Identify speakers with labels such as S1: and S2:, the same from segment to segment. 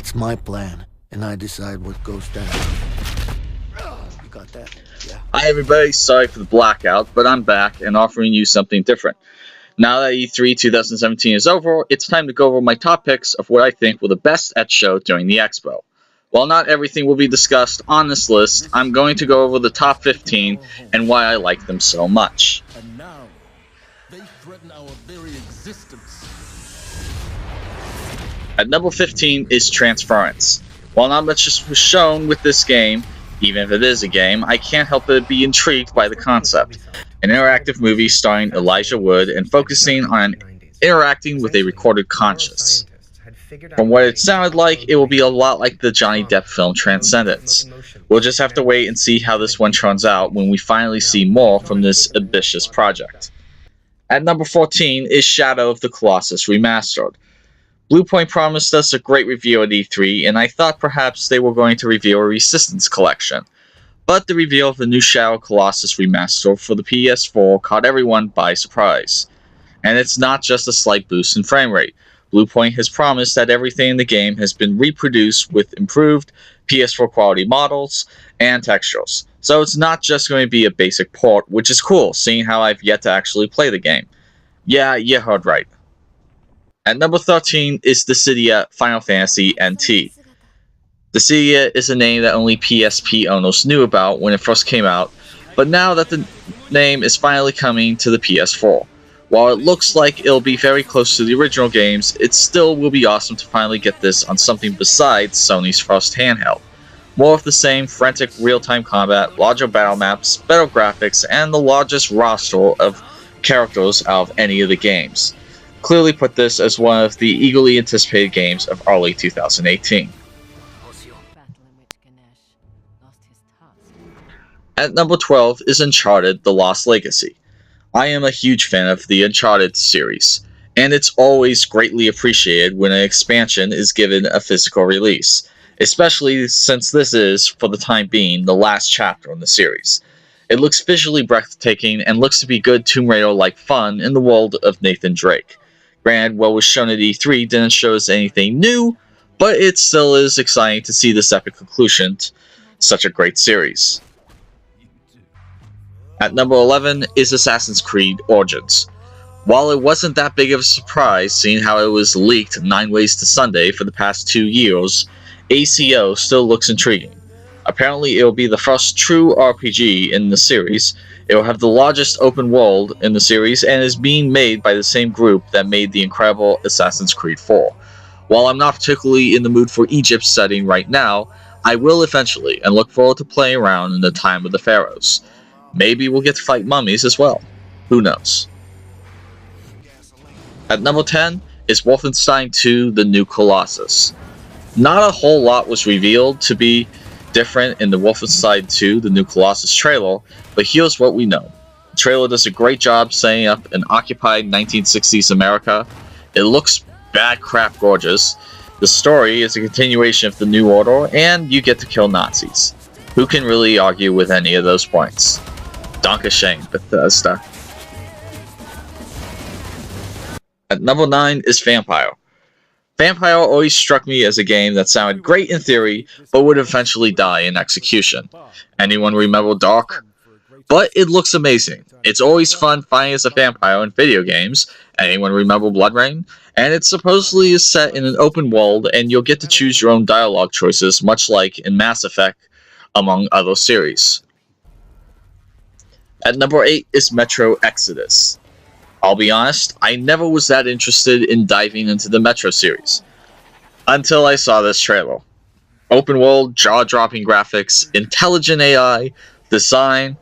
S1: It's my plan, and I decide what goes down. You got that? Yeah.
S2: Hi everybody, sorry for the blackout, but I'm back and offering you something different. Now that E3 2017 is over, it's time to go over my top picks of what I think were the best at show during the expo. While not everything will be discussed on this list, I'm going to go over the top 15 and why I like them so much.
S3: And now, they threaten our very existence.
S2: At number 15 is Transference. While not much was shown with this game, even if it is a game, I can't help but be intrigued by the concept. An interactive movie starring Elijah Wood and focusing on interacting with a recorded conscience. From what it sounded like, it will be a lot like the Johnny Depp film Transcendence. We'll just have to wait and see how this one turns out when we finally see more from this ambitious project. At number 14 is Shadow of the Colossus Remastered. Bluepoint promised us a great review at E3, and I thought perhaps they were going to reveal a Resistance collection. But the reveal of the new Shadow of the Colossus Remastered for the PS4 caught everyone by surprise. And it's not just a slight boost in frame rate. Bluepoint has promised that everything in the game has been reproduced with improved PS4 quality models and textures. So it's not just going to be a basic port, which is cool, seeing how I've yet to actually play the game. Yeah, you heard right. At number 13 is Dissidia Final Fantasy NT. Dissidia is a name that only PSP owners knew about when it first came out, but now that the name is finally coming to the PS4. While it looks like it'll be very close to the original games, it still will be awesome to finally get this on something besides Sony's first handheld. More of the same frantic real-time combat, larger battle maps, better graphics, and the largest roster of characters out of any of the games. Clearly put this as one of the eagerly anticipated games of early 2018. At number 12 is Uncharted The Lost Legacy. I am a huge fan of the Uncharted series, and it's always greatly appreciated when an expansion is given a physical release, especially since this is, for the time being, the last chapter in the series. It looks visually breathtaking and looks to be good Tomb Raider-like fun in the world of Nathan Drake. Granted, what was shown at E3 didn't show us anything new, but it still is exciting to see this epic conclusion to such a great series. At number 11 is Assassin's Creed Origins. While it wasn't that big of a surprise, seeing how it was leaked 9 ways to Sunday for the past 2 years, ACO still looks intriguing. Apparently it will be the first true RPG in the series, it will have the largest open world in the series, and is being made by the same group that made the incredible Assassin's Creed 4. While I'm not particularly in the mood for Egypt setting right now, I will eventually, and look forward to playing around in the time of the pharaohs. Maybe we'll get to fight mummies as well. Who knows? At number 10 is Wolfenstein 2 The New Colossus. Not a whole lot was revealed to be different in the Wolfenstein 2 The New Colossus trailer, but here's what we know. The trailer does a great job setting up an occupied 1960s America. It looks bad crap gorgeous. The story is a continuation of the New Order, and you get to kill Nazis. Who can really argue with any of those points? Dankeschön, Bethesda. At number 9 is Vampire. Vampire always struck me as a game that sounded great in theory, but would eventually die in execution. Anyone remember Dark? But it looks amazing. It's always fun fighting as a vampire in video games. Anyone remember Blood Rain? And it supposedly is set in an open world, and you'll get to choose your own dialogue choices, much like in Mass Effect, among other series. At number 8 is Metro Exodus. I'll be honest, I never was that interested in diving into the Metro series, until I saw this trailer. Open world, jaw-dropping graphics, intelligent AI, design,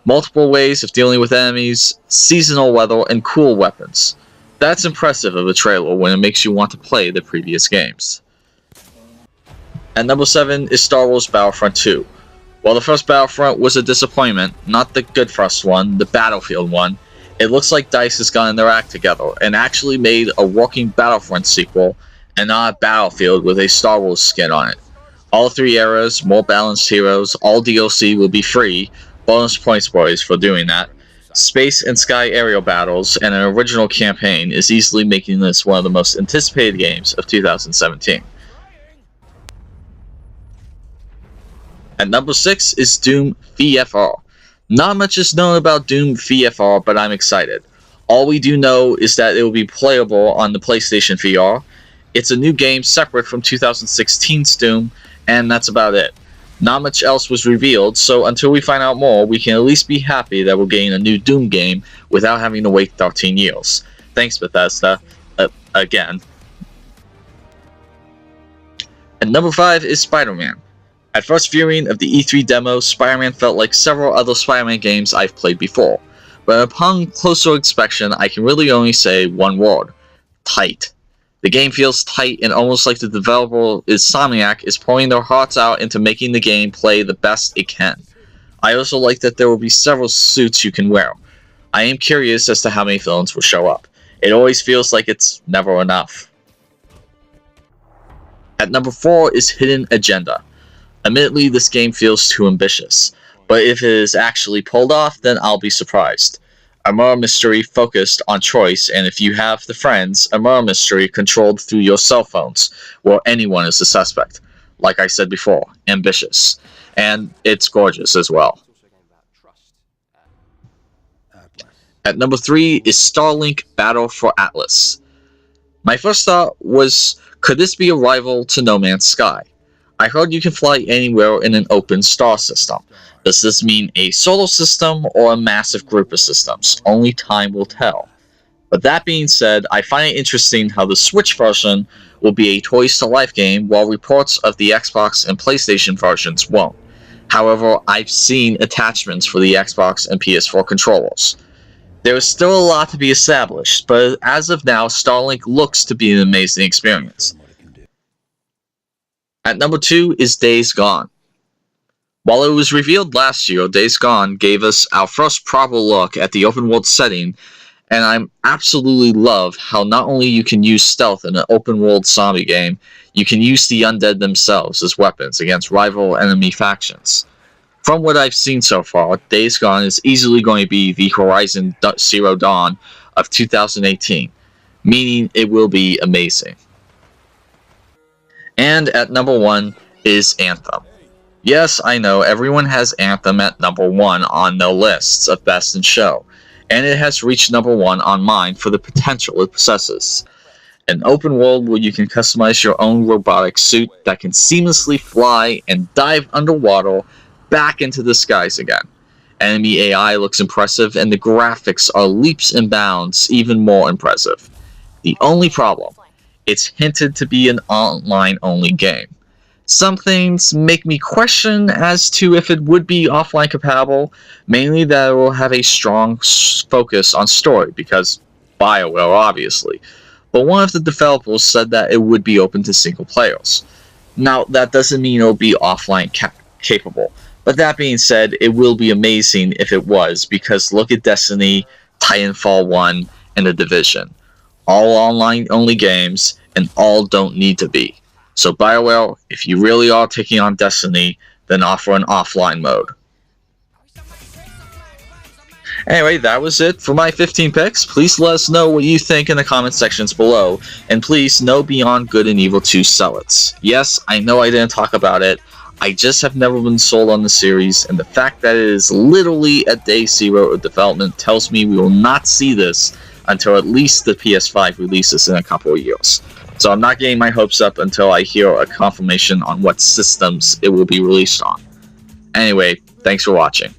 S2: multiple ways of dealing with enemies, seasonal weather, and cool weapons. That's impressive of a trailer when it makes you want to play the previous games. At number 7 is Star Wars Battlefront 2. While the first Battlefront was a disappointment, not the good first one, the Battlefield one, it looks like DICE has gotten their act together and actually made a working Battlefront sequel and not a Battlefield with a Star Wars skin on it. All 3 eras, more balanced heroes, all DLC will be free, bonus points boys for doing that. Space and sky aerial battles and an original campaign is easily making this one of the most anticipated games of 2017. At number 6 is Doom VFR. Not much is known about Doom VFR, but I'm excited. All we do know is that it will be playable on the PlayStation VR. It's a new game separate from 2016's Doom, and that's about it. Not much else was revealed, so until we find out more, we can at least be happy that we're getting a new Doom game without having to wait 13 years. Thanks, Bethesda. Again. At number 5 is SpiderMan. At first viewing of the E3 demo, SpiderMan felt like several other Spider-Man games I've played before, but upon closer inspection, I can really only say one word: tight. The game feels tight and almost like the developer Insomniac is pouring their hearts out into making the game play the best it can. I also like that there will be several suits you can wear. I am curious as to how many villains will show up. It always feels like it's never enough. At number 4 is Hidden Agenda. Admittedly, this game feels too ambitious, but if it is actually pulled off, then I'll be surprised. A murder mystery focused on choice, and if you have the friends, a murder mystery controlled through your cell phones, where anyone is a suspect. Like I said before, ambitious. And it's gorgeous as well. At number 3 is Starlink Battle for Atlas. My first thought was, could this be a rival to No Man's Sky? I heard you can fly anywhere in an open star system. Does this mean a solar system or a massive group of systems? Only time will tell. But that being said, I find it interesting how the Switch version will be a Toys to Life game, while reports of the Xbox and PlayStation versions won't. However, I've seen attachments for the Xbox and PS4 controllers. There is still a lot to be established, but as of now, Starlink looks to be an amazing experience. At number 2 is Days Gone. While it was revealed last year, Days Gone gave us our first proper look at the open world setting, and I absolutely love how not only you can use stealth in an open world zombie game, you can use the undead themselves as weapons against rival enemy factions. From what I've seen so far, Days Gone is easily going to be the Horizon Zero Dawn of 2018, meaning it will be amazing. And at number 1 is Anthem. Yes, I know, everyone has Anthem at number 1 on their lists of best in show, and it has reached number 1 on mine for the potential it possesses. An open world where you can customize your own robotic suit that can seamlessly fly and dive underwater back into the skies again. Enemy AI looks impressive, and the graphics are leaps and bounds even more impressive. The only problem, it's hinted to be an online-only game. Some things make me question as to if it would be offline compatible, mainly that it will have a strong focus on story, because BioWare obviously. But one of the developers said that it would be open to single players. Now, that doesn't mean it will be offline capable. But that being said, it will be amazing if it was, because look at Destiny, Titanfall 1, and The Division. All online-only games, and all don't need to be. So BioWare, if you really are taking on Destiny, then offer an offline mode. Anyway, that was it for my 15 picks. Please let us know what you think in the comment sections below, and please know Beyond Good and Evil 2 sell it. Yes, I know I didn't talk about it, I just have never been sold on the series, and the fact that it is literally at day 0 of development tells me we will not see this until at least the PS5 releases in a couple of years. So I'm not getting my hopes up until I hear a confirmation on what systems it will be released on. Anyway, thanks for watching.